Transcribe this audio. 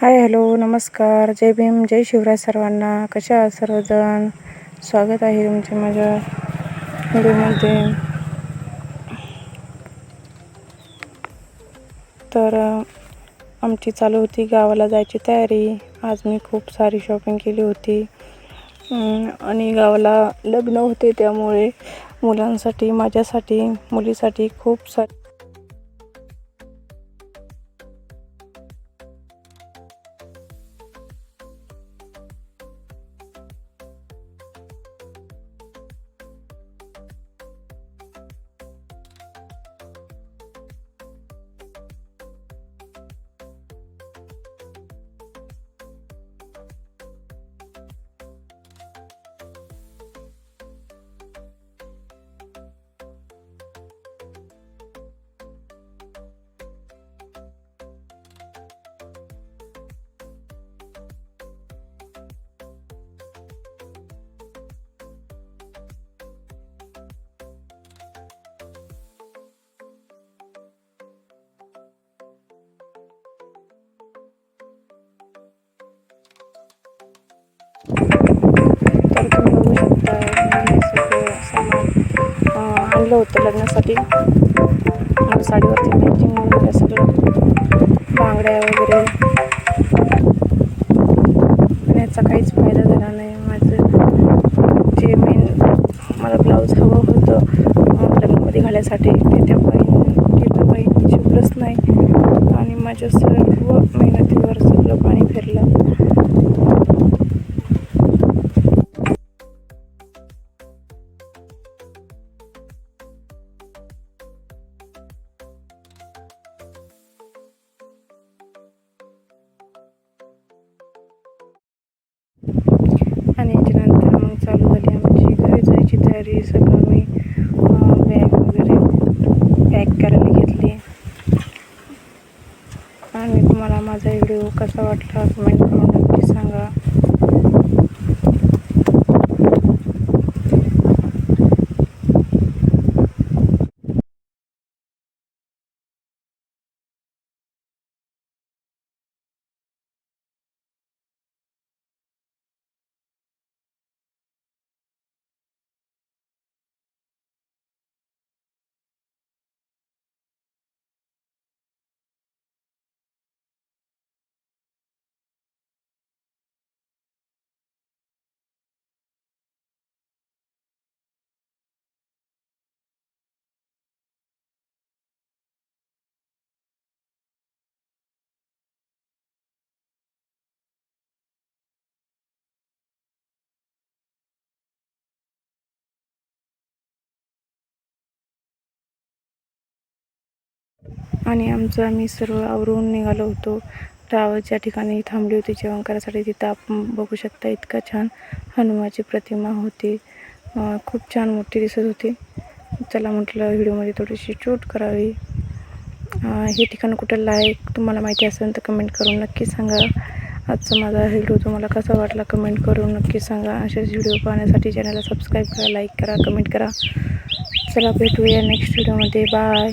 हाय, hello, नमस्कार, जय भीम, जय शिवराय सर्वांना. कशा आहात सर्वजण? स्वागत आहे तुमचे माझ्या व्हिडिओमध्ये. तर आमची चालू होती गावाला जायची तयारी. आज मी खूप सारी शॉपिंग केली होती आणि गावाला लग्न होते, त्यामुळे मुलांसाठी, माझ्यासाठी, मुलीसाठी खूप सारी तर तुम्ही बघू शकता. मी सगळं सामान आणलं होतं लग्नासाठी. साडीवरती मॅचिंग वगैरे सगळं, बांगड्या वगैरे. पण याचा काहीच फायदा झाला नाही. माझं जे मेन मला ब्लाऊज हवं होतं लग्नामध्ये घालायसाठी, ते त्या बाईंनी शिवलंच नाही आणि माझ्या सर्व मेहनतीवर सगळं पाणी फिरलं. आणि याच्यानंतर मग चालू झाली आमची घरी जायची तयारी. सगळं मी बॅग वगैरे पॅक करायला घेतली. आणि तुम्हाला माझा व्हिडिओ कसा वाटला कमेंट करून नक्की सांगा. आणि आम्ही सर्व आवरून निघालो होतो. ज्या ठिकाणी थांबली होती जेवण करायसाठी, तिथं आपण बघू शकता इतका छान हनुमाची प्रतिमा होती. खूप छान मोठी दिसत होती. चला म्हटलं व्हिडिओमध्ये थोडीशी शूट करावी. हे ठिकाण कुठलं आहे तुम्हाला माहिती असेल तर कमेंट करून नक्की सांगा. आजचा माझा व्हिडिओ तुम्हाला कसा वाटला कमेंट करून नक्की सांगा. असेच व्हिडिओ पाहण्यासाठी चॅनलला सबस्क्राईब करा, लाईक करा, कमेंट करा. चला भेटूया नेक्स्ट व्हिडिओमध्ये. बाय.